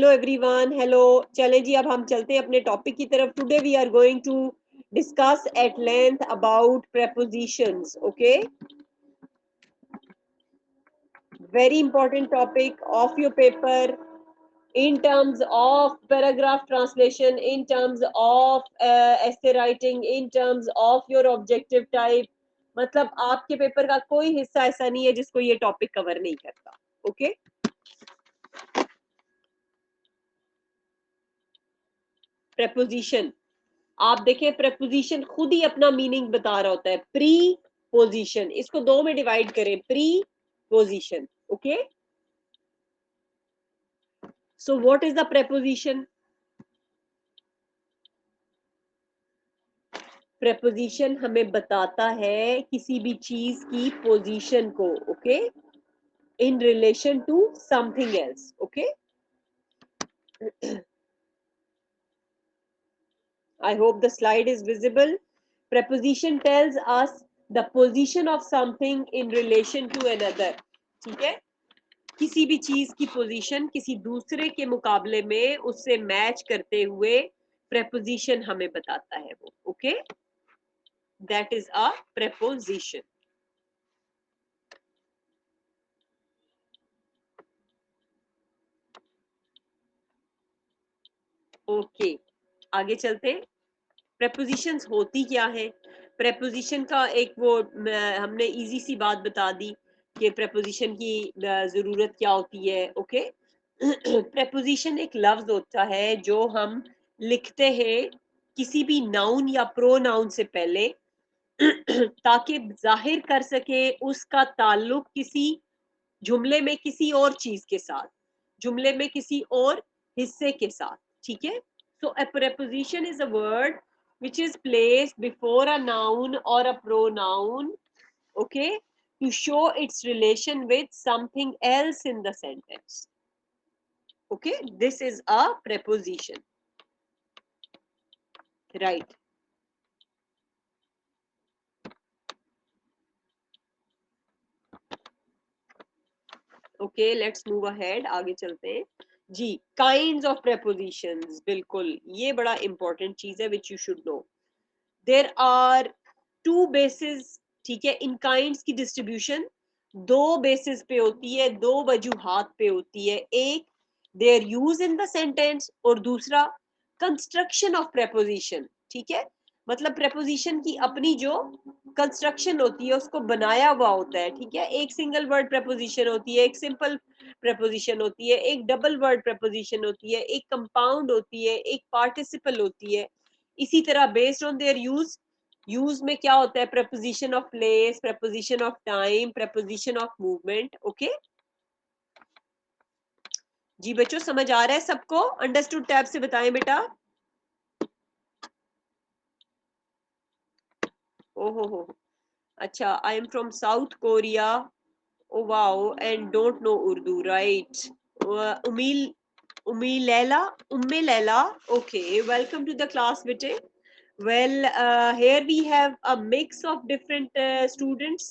Hello everyone, hello. चलें जी, अब हम चलते हैं अपने टॉपिक की तरफ। Today we are going to discuss at length about prepositions. Okay, very important topic of your paper in terms of paragraph translation, in terms of essay writing, in terms of your objective type. मतलब आपके paper का कोई हिस्सा ऐसा नहीं है जिसको ये टॉपिक कवर नहीं करता. Okay, preposition. आप देखें, preposition खुद ही अपना मीनिंग बता रहा होता है. प्री पोजिशन, इसको दो में डिवाइड करें. Pre position. Okay, so what is the preposition? preposition हमें बताता है किसी भी चीज की पोजीशन को. Okay, in relation to something else. Okay, I hope the slide is visible. Preposition tells us the position of something in relation to another. ठीक है, किसी भी चीज की पोजीशन किसी दूसरे के मुकाबले में उससे मैच करते हुए preposition हमें बताता है वो. Okay, that is a preposition. Okay, आगे चलते हैं. prepositions होती क्या है? preposition का एक वो हमने इजी सी बात बता दी कि preposition की जरूरत क्या होती है. ओके, preposition एक लफ्ज होता है जो हम लिखते हैं किसी भी नाउन या प्रोनाउन से पहले ताकि जाहिर कर सके उसका ताल्लुक किसी जुमले में किसी और चीज के साथ, जुमले में किसी और हिस्से के साथ. ठीक है, so a preposition is a word which is placed before a noun or a pronoun, okay, to show its relation with something else in the sentence. Okay, this is a preposition, right? Okay, let's move ahead. आगे चलते हैं जी. Kinds of prepositions, बिल्कुल ये बड़ा important चीज है which you should know. There are two bases. ठीक है, इन kinds की distribution दो bases पे होती है, दो वजूहात पे होती है. एक their use in the sentence और दूसरा construction of preposition. ठीक है, मतलब preposition की अपनी जो कंस्ट्रक्शन होती है उसको बनाया हुआ होता है. ठीक है, एक सिंगल वर्ड preposition होती है, एक सिंपल preposition होती है, एक डबल वर्ड preposition होती है, एक कंपाउंड होती है, एक पार्टिसिपल होती है. इसी तरह based on their use, use में क्या होता है? preposition of place, preposition of time, preposition of movement. Okay जी बच्चों, समझ आ रहा है सबको? अंडरस्टूड टैब से बताएं बेटा. ओहो हो, अच्छा. I am from South Korea. Oh wow, and don't know Urdu, right? Umeel, Ummi Laila, Umme Laila. Okay, welcome to the class bete. Well, here we have a mix of different students.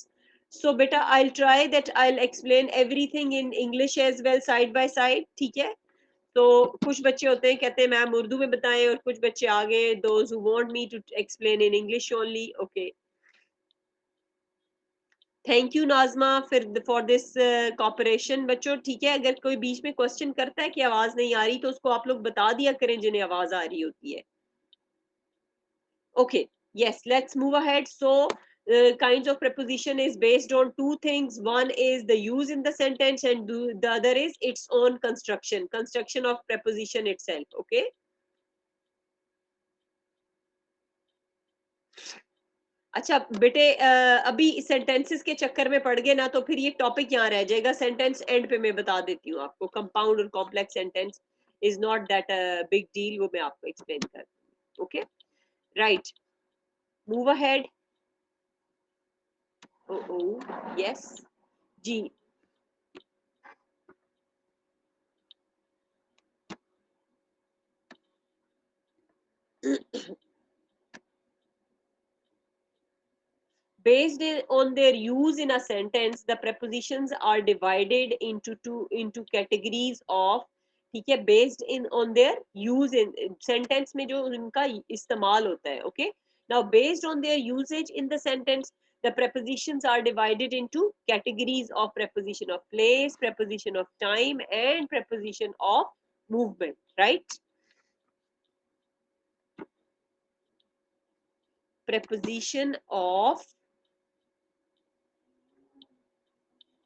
So beta, I'll try that I'll explain everything in English as well, side by side. ठीक है, तो कुछ बच्चे होते हैं कहते हैं ma'am Urdu में बताएं, और कुछ बच्चे आगे those who want me to explain in English only. Okay, thank you Najma फिर फॉर दिस कॉपरेशन. बच्चों ठीक है, अगर कोई बीच में क्वेश्चन करता है कि आवाज नहीं आ रही तो उसको आप लोग बता दिया करें जिन्हें आवाज आ रही होती है. Okay, yes, let's move ahead. So kinds of preposition is based on two things. One is the use in the sentence and the other is its own construction of preposition itself. Okay, अच्छा बेटे, अभी sentences के चक्कर में पड़ गए ना तो फिर ये टॉपिक यहाँ रह जाएगा. सेंटेंस एंड पे मैं बता देती हूँ आपको. कंपाउंड और complex sentence is not that big deal, वो मैं आपको एक्सप्लेन कर. Okay, right, move ahead. Oh yes जी. Based on their use in a sentence, the prepositions are divided into categories of ठीक है, based in on their use in sentence में जो उनका इस्तेमाल होता है. Okay, now based on their usage in the sentence, the prepositions are divided into categories of preposition of place, preposition of time, and preposition of movement, right? Preposition of,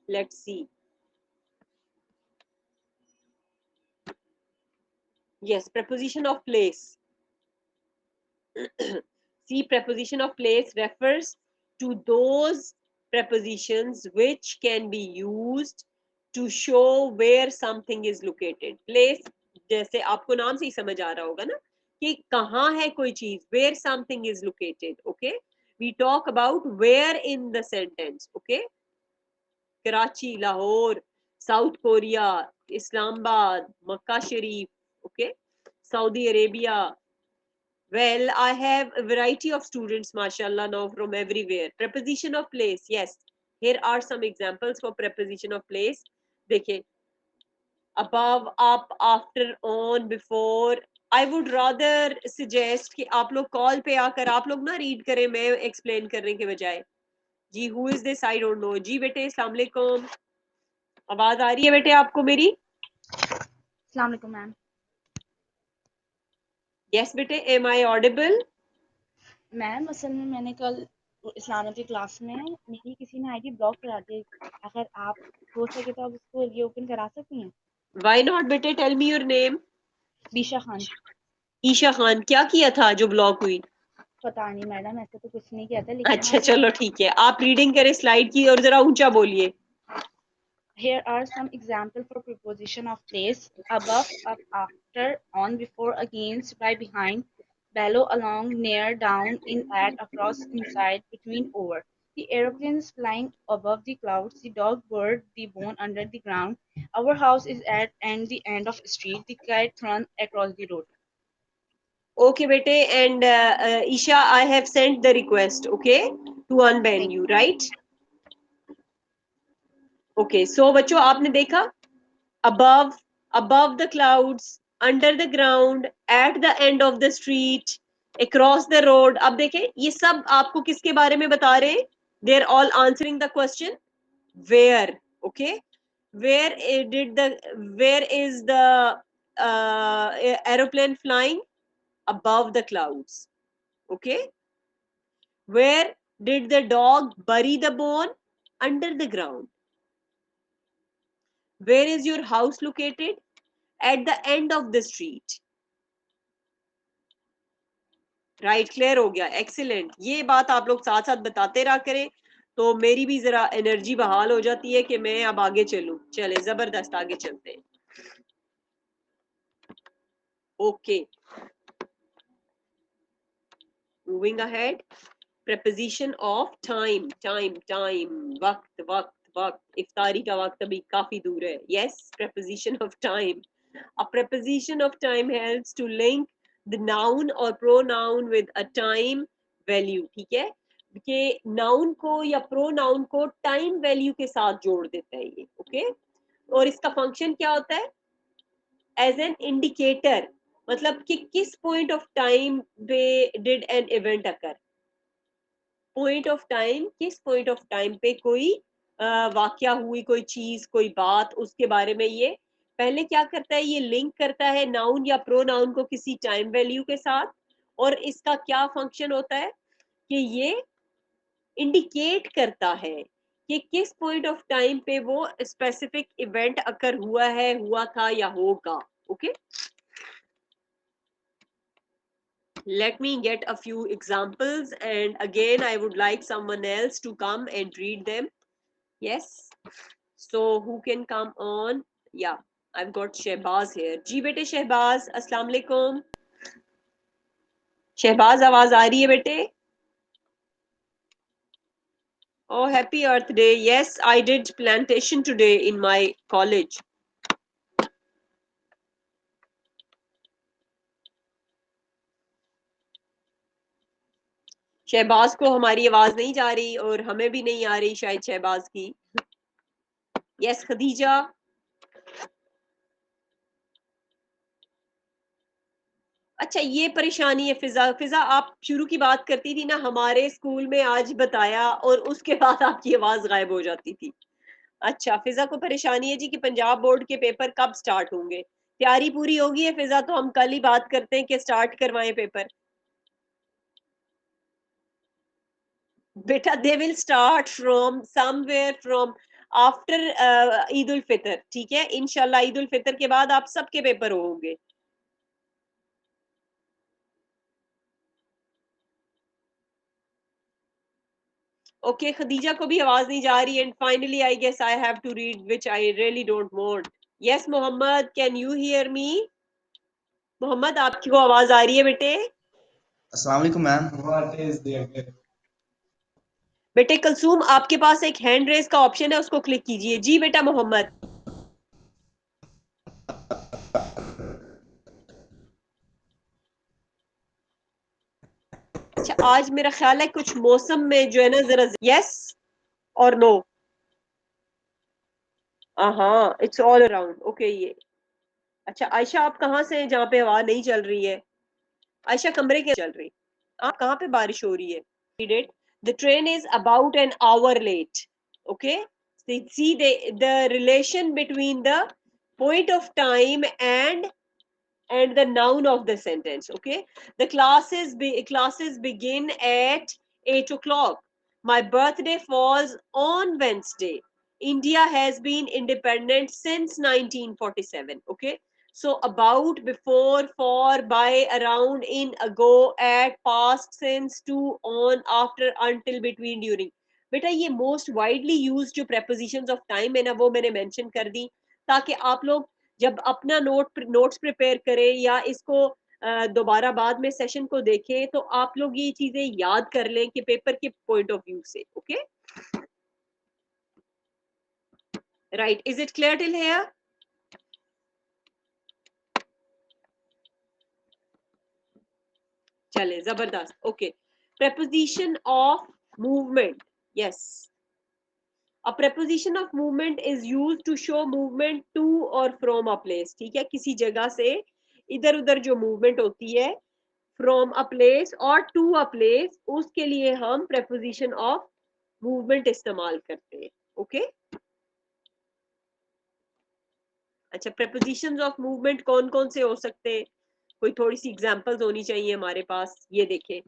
let's see, yes, preposition of place. See, preposition of place refers to those prepositions which can be used to show where something is located. Place, जैसे आपको नाम से ही समझ आ रहा होगा ना कि कहाँ है कोई चीज, where something is located. Okay, we talk about where in the sentence. Okay, Karachi, Lahore, south Korea, Islamabad, Mecca Sharif. Okay, Saudi Arabia. Well, I have a variety of students, mashallah, now from everywhere. Preposition of place, yes. Here are some examples for preposition of place. देखिए, above, up, after, on, before. I would rather suggest कि आप लोग call पे आकर आप लोग ना read करें, मैं एक्सप्लेन करने के बजाय. जी, who is this? I don't know. जी बेटे, अस्सलाम वालेकुम. आवाज आ रही है बेटे आपको मेरी? अस्सलाम वालेकुम मैम. Yes बेटे, am I audible? मैम असल में मैंने कल इस्लामिक की क्लास में मेरी किसी ने आईडी ब्लॉक करा दी. अगर आप हो सके तो आप उसको रीओपन करा सकती हैं. Why not बेटे? Tell me your name. बीशा Khan. Isha Khan. क्या किया था जो ब्लॉक हुई? पता नहीं मैडम, ऐसे तो कुछ नहीं किया था, लेकिन अच्छा हाँ वो चलो ठीक है, आप रीडिंग करें स्लाइड की और जरा ऊंचा बोलिए. Here are some examples for preposition of place: above, up, after, on, before, against, right behind, below, along, near, down, in, at, across, inside, between, over. The aeroplane is flying above the clouds. The dog, bird, the bone under the ground. Our house is at and the end of street. The kite run across the road. Okay बेटे, and Esha, I have sent the request, okay, to unban Thank you, right? Okay, so बच्चों आपने देखा, above, above the clouds, under the ground, at the end of the street, across the road. अब देखें, ये सब आपको किसके बारे में बता रहे हैं? They are all answering the question where. Okay, where did the, where is the aeroplane flying? above the clouds. Okay, where did the dog bury the bone? Under the ground. Where is your house located? At the end of the street. Right, clear हो गया, excellent. ये बात आप लोग साथ साथ बताते रहा करें तो मेरी भी जरा एनर्जी बहाल हो जाती है कि मैं अब आगे चलूं. चले, जबरदस्त, आगे चलते हैं. Okay, moving ahead. preposition of time, time, time, वक्त, वक्त, वक्त. इफ्तारी का वक्त अभी काफी दूर है. yes, preposition of time. A preposition of time helps to link the noun or pronoun with a time value. ठीक है, कि noun को या pronoun को time value के साथ जोड़ देता है ये. ओके, और इसका function क्या होता है? एज एन इंडिकेटर, मतलब कि किस पॉइंट ऑफ टाइम पे did an event occur. Point of time, किस पॉइंट ऑफ टाइम पे कोई वाकया हुई, कोई चीज, कोई बात, उसके बारे में ये पहले क्या करता है, ये लिंक करता है नाउन या प्रोनाउन को किसी टाइम वैल्यू के साथ. और इसका क्या फंक्शन होता है कि ये इंडिकेट करता है कि किस पॉइंट ऑफ टाइम पे वो स्पेसिफिक इवेंट अकर हुआ है, हुआ था या होगा. Okay, let me get a few examples and again I would like someone else to come and read them. Yes, so who can come on? Yeah, I've got Shehbaz here. जी बेटे शहबाज, अस्सलाम वालेकुम. शहबाज, आवाज आ रही है बेटे? Oh, happy Earth Day. Yes, I did plantation today in my college. Shahbaz को हमारी आवाज नहीं जा रही और हमें भी नहीं आ रही शायद शहबाज की. Yes, खदीजा. अच्छा, ये परेशानी है फिजा। फिजा, आप शुरू की बात करती थी ना, हमारे स्कूल में आज बताया, और उसके बाद आपकी आवाज गायब हो जाती थी। अच्छा, फिजा को परेशानी है जी कि पंजाब बोर्ड के पेपर कब स्टार्ट होंगे। तैयारी पूरी होगी है फिजा, तो हम कल ही बात करते हैं कि स्टार्ट करवाएं पेपर। बेटा, they will start from somewhere from after Eid ul Fitr, ठीक है, इंशाल्लाह ईद उल फितर के बाद आप सबके पेपर होंगे। ओके, खदीजा को भी आवाज नहीं जा रही। And finally I guess I have to read which I really don't want. Yes Mohammad, can you hear me? Mohammad, आपकी को आवाज आ रही है बेटे? अस्सलाम वालेकुम मैम। What is there? बेटे कलसूम, आपके पास एक हैंड रेस का ऑप्शन है, उसको क्लिक कीजिए। जी बेटा मोहम्मद। अच्छा, आज मेरा ख्याल है कुछ मौसम में जो है ना जरा, यस और नो? हाँ, इट्स ऑल अराउंड। ओके, ये अच्छा। आयशा, आप कहाँ से हैं जहाँ पे हवा नहीं चल रही है? आयशा, कमरे के चल रही? आप कहाँ पे बारिश हो रही है? It. The train is about an hour late. Okay. See the relation between the point of time and the noun of the sentence. Okay. The classes begin at 8 o'clock. My birthday falls on Wednesday. India has been independent since 1947. Okay. So about, before, for, by, around, in, ago, at, past, since, to, on, after, until, between, during. बेटा, ये most widely use जो prepositions of time है ना, वो मैंने mention कर दी, ताकि आप लोग जब अपना नोट्स प्रिपेयर करें या इसको दोबारा बाद में सेशन को देखें, तो आप लोग ये चीजें याद कर लें कि पेपर के पॉइंट ऑफ व्यू से। Okay, right? Is it clear till here? चले, जबरदस्त। Okay, preposition of movement. Yes, a preposition of movement is used to show movement to or from a place. ठीक है, किसी जगह से इधर उधर जो मूवमेंट होती है, फ्रॉम अ प्लेस और टू अ प्लेस, उसके लिए हम preposition ऑफ मूवमेंट इस्तेमाल करते हैं। ओके, अच्छा, prepositions ऑफ मूवमेंट कौन कौन से हो सकते हैं? कोई थोड़ी सी एग्जांपल्स होनी चाहिए हमारे पास। ये देखें,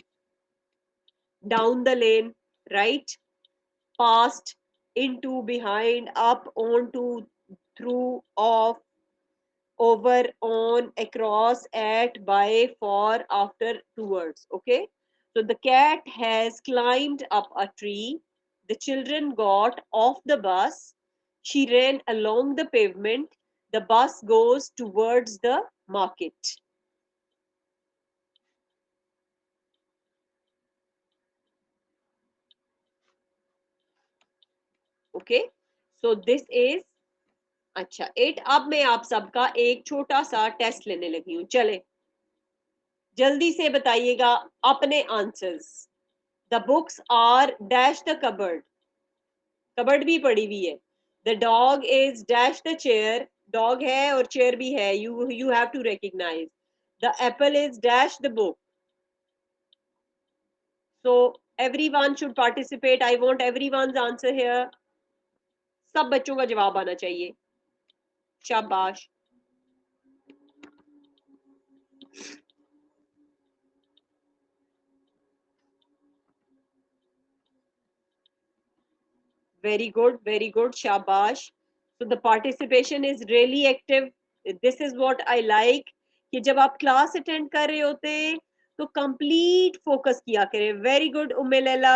down the lane, right, past, into, behind, up, on to, through, off, over, on, across, at, by, for, after, towards. Okay, so the cat has climbed up a tree. The children got off the bus. She ran along the pavement. The bus goes towards the market. Okay, so this is, अच्छा, 8। अब मैं आप सबका एक छोटा सा test लेने लगी हूँ। चले, जल्दी से बताइएगा अपने answers. The books are dash the cupboard, cupboard भी पड़ी हुई है। The dog is dash the chair, dog है और चेयर भी है, you have to recognise. The apple is dash the book. So everyone should participate. I want everyone's answer here. सब बच्चों का जवाब आना चाहिए। शाबाश, very good, shabash. So the participation is really active. This is what I like, कि जब आप क्लास अटेंड कर रहे होते हैं तो कंप्लीट फोकस किया करें। Very good Umme Laila.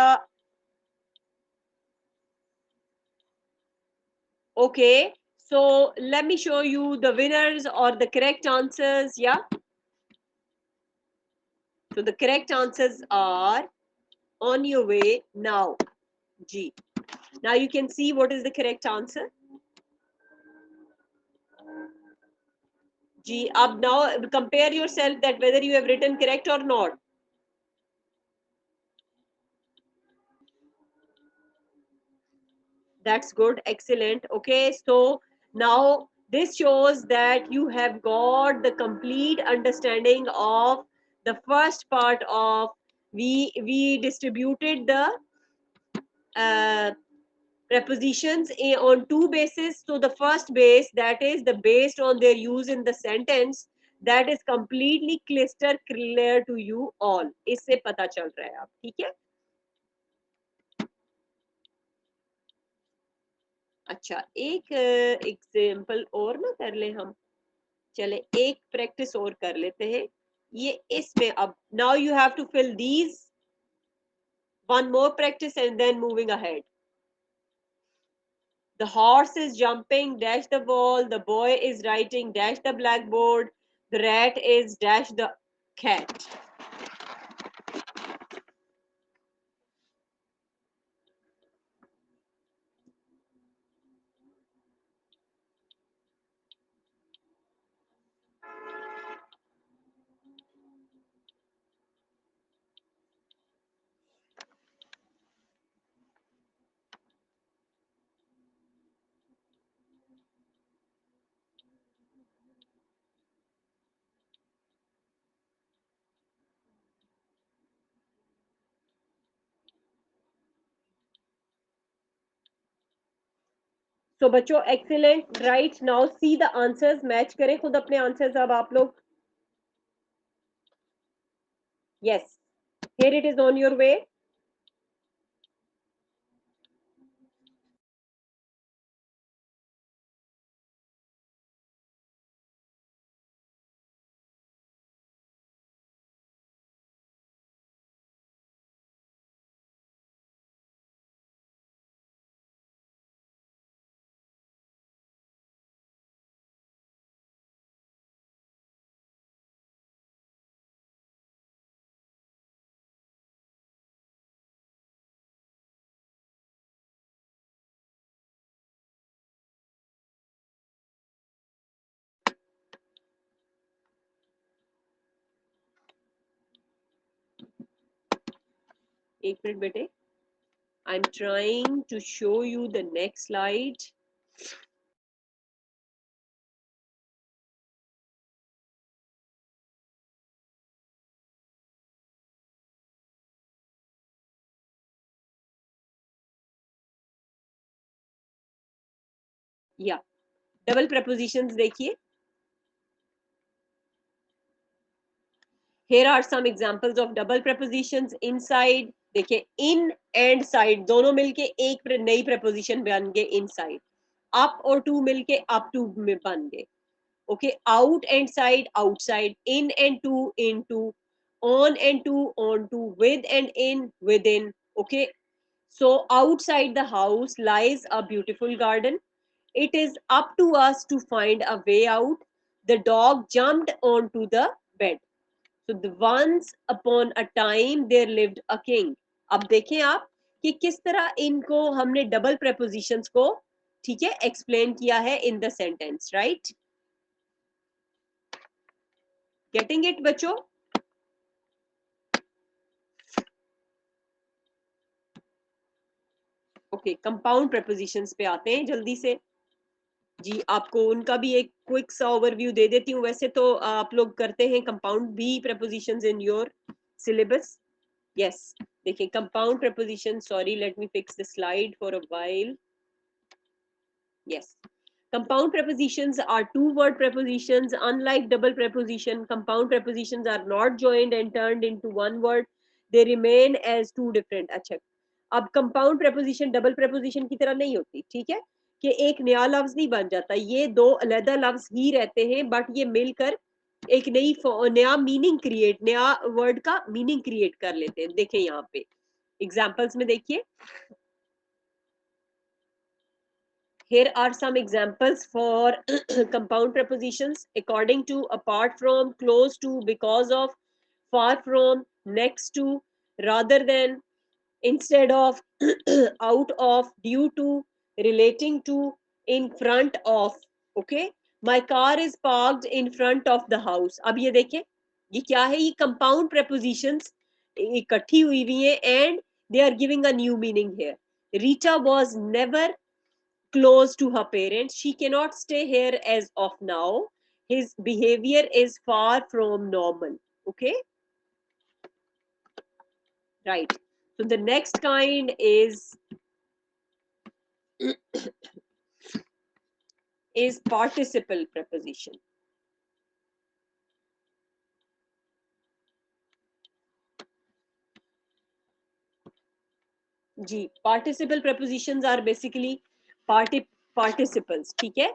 Okay, so let me show you the winners or the correct answers. Yeah, so the correct answers are on your way now. G. Now you can see what is the correct answer. G. Up now, compare yourself that whether you have written correct or not. That's good, excellent. Okay, so now This shows that you have got the complete understanding of the first part of we distributed the uh, prepositions on two bases. So the first base, that is the based on their use in the sentence, that is completely crystal clear to you all. इससे पता चल रहा है आप, ठीक है? अच्छा, एक एग्जाम्पल और ना कर ले हम, चले एक प्रैक्टिस और कर लेते हैं ये इसमें। अब now you have to fill these, one more practice and then moving ahead. The horse is jumping dash the wall, the boy is writing dash the blackboard, the rat is dash the cat. तो बच्चों excellent, right, now see the answers, match करें खुद अपने answers अब आप लोग। Yes, here it is on your way. एक minute बेटे, I am trying to show you the next slide. या डबल प्रपोजिशंस देखिए, here are some examples of double prepositions inside। देखिए in and side दोनों मिलके एक नई preposition बन गए inside, up और to मिलके up to में बन गए, okay, out and side outside, in and to into, on and to on to, with and in within, okay। So outside the house lies a beautiful garden, it is up to us to find a way out, the dog jumped onto the bed। So the once upon a time there lived a king। अब देखें आप कि किस तरह इनको हमने double prepositions को, ठीक है, एक्सप्लेन किया है in the sentence, right? Getting it बच्चों? ओके, कंपाउंड prepositions पे आते हैं जल्दी से जी। आपको उनका भी एक क्विक सा ओवरव्यू दे देती हूँ। वैसे तो आप लोग करते हैं कंपाउंड भी prepositions in your syllabus. Yes, देखिए compound preposition, sorry let me fix the slide for a while. Yes. Compound prepositions are two-word prepositions. Unlike double preposition, compound prepositions are not joined and turned into one word. They remain as two different। अच्छा, अब compound preposition double preposition की तरह नहीं होती, ठीक है, कि एक नया लफ्ज नहीं बन जाता, ये दो अलग लफ्ज ही रहते हैं, बट ये मिलकर एक नया मीनिंग क्रिएट, नया वर्ड का मीनिंग क्रिएट कर लेते हैं। देखें यहाँ पे एग्जाम्पल्स में देखिए, here are some examples for compound prepositions according to, apart from, close to, because of, far from, next to, rather than, instead of, out of, due to, relating to, in front of, okay। My car is parked in front of the house। अब ये देखें ये क्या है, ये compound prepositions इकट्ठी हुई हुई हैं and they are giving a new meaning here। Rita was never close to her parents. She cannot stay here as of now. His behavior is far from normal. Okay, right. So the next kind is participle preposition. Ji, participle prepositions are basically participles. ठीक है,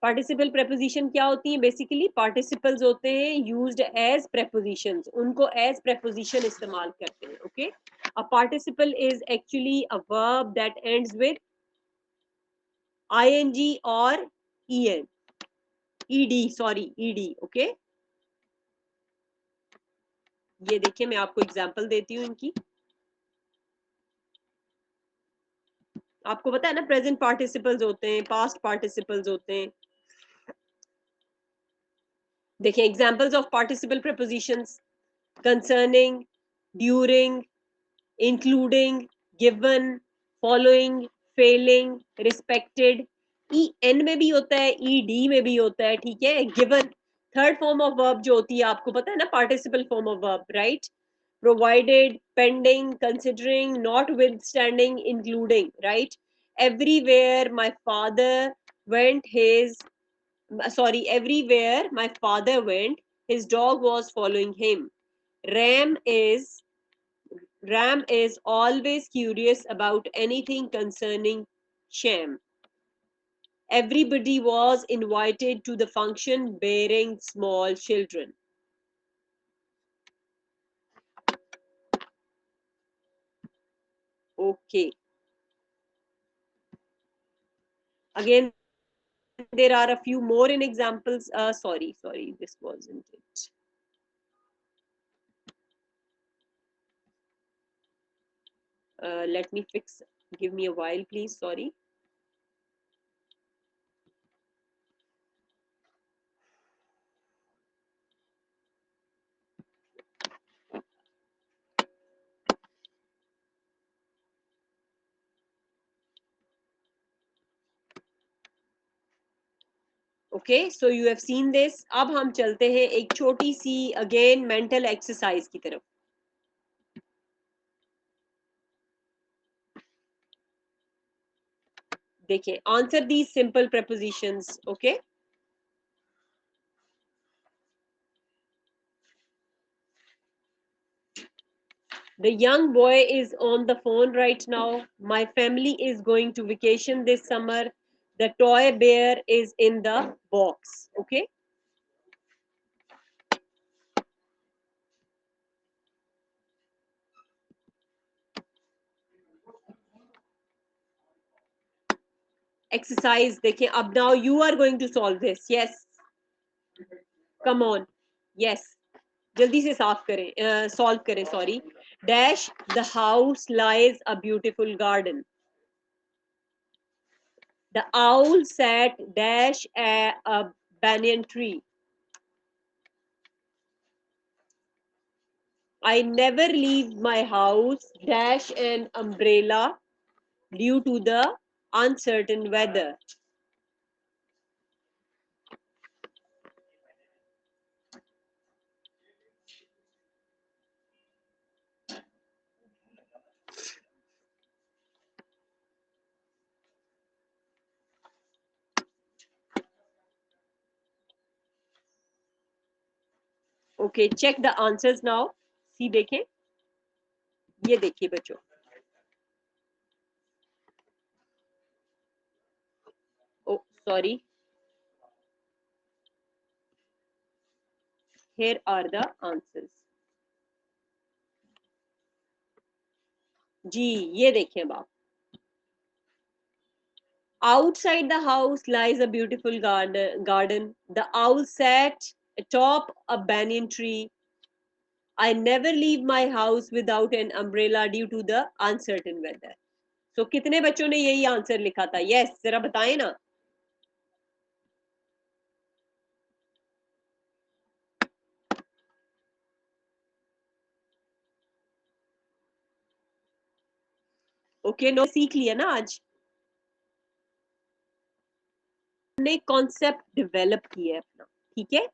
participle preposition क्या होती है? Basically participles होते हैं used as prepositions, उनको as preposition इस्तेमाल करते हैं. Okay, a participle is actually a verb that ends with ing or en, ed, sorry, ed. Okay, ये देखिए मैं आपको एग्जांपल देती हूँ इनकी. आपको पता है ना, प्रेजेंट पार्टिसिपल्स होते हैं, पास्ट पार्टिसिपल्स होते हैं. देखिए examples of participle prepositions: concerning, during, including, given, following, failing, respected. en में भी होता है, ed में भी होता है. ठीक है, given third form of verb जो होती है, आपको पता है ना, participle form of verb, right. Provided, pending, considering, notwithstanding, including, right. Everywhere my father went, everywhere my father went, his dog was following him. ram is Ram is always curious about anything concerning Shem. Everybody was invited to the function bearing small children. Okay. Again, there are a few more in examples. Sorry, this wasn't it. Let me fix. Give me a while, please. Sorry. Okay, so you have seen this. अब हम चलते हैं एक छोटी सी again mental exercise की तरफ. देखिए, answer these simple prepositions. Okay. The young boy is on the phone right now. My family is going to vacation this summer. The toy bear is in the box. Okay. Exercise. देखिए, अब now you are going to solve this. Yes. Come on. Yes. जल्दी से साफ करें, solve करें. Sorry. Dash the house lies a beautiful garden. The owl sat dash a banyan tree. I never leave my house dash an umbrella due to the uncertain weather. Okay, check the answers now. See, देखें, ये देखिए बच्चों. Oh, sorry. Here are the answers. जी, ये देखिए बाप. Outside the house lies a beautiful garden. The owl sat atop a banyan tree. I never leave my house without an umbrella due to the uncertain weather. So कितने बच्चों ने यही answer लिखा था? Yes, जरा बताएं ना. ओके, नो सीख लिया ना आज. ने कॉन्सेप्ट डेवलप किया है अपना, ठीक है।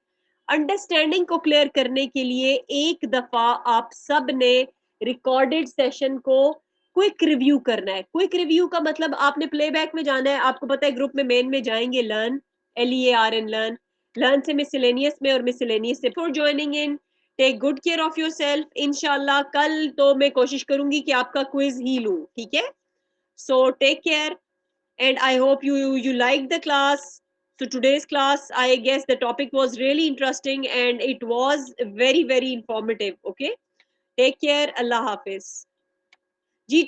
अंडरस्टैंडिंग को क्लियर करने के लिए एक दफा आप सब ने रिकॉर्डेड सेशन को क्विक रिव्यू करना है। क्विक रिव्यू का मतलब आपने प्लेबैक में जाना है, आपको पता है ग्रुप में मेन में जाएंगे लर्न, LEARN लर्न, लर्न से मिसलेनियस में और मिसलेनियस से for joining in, take good care of yourself. इंशाल्लाह कल तो मैं कोशिश करूंगी कि आपका क्विज ही लूं, ठीक है। So take care and I hope you liked the class. So today's class, I guess the topic was really interesting and it was very informative. Okay, take care. Allah Hafiz. Ji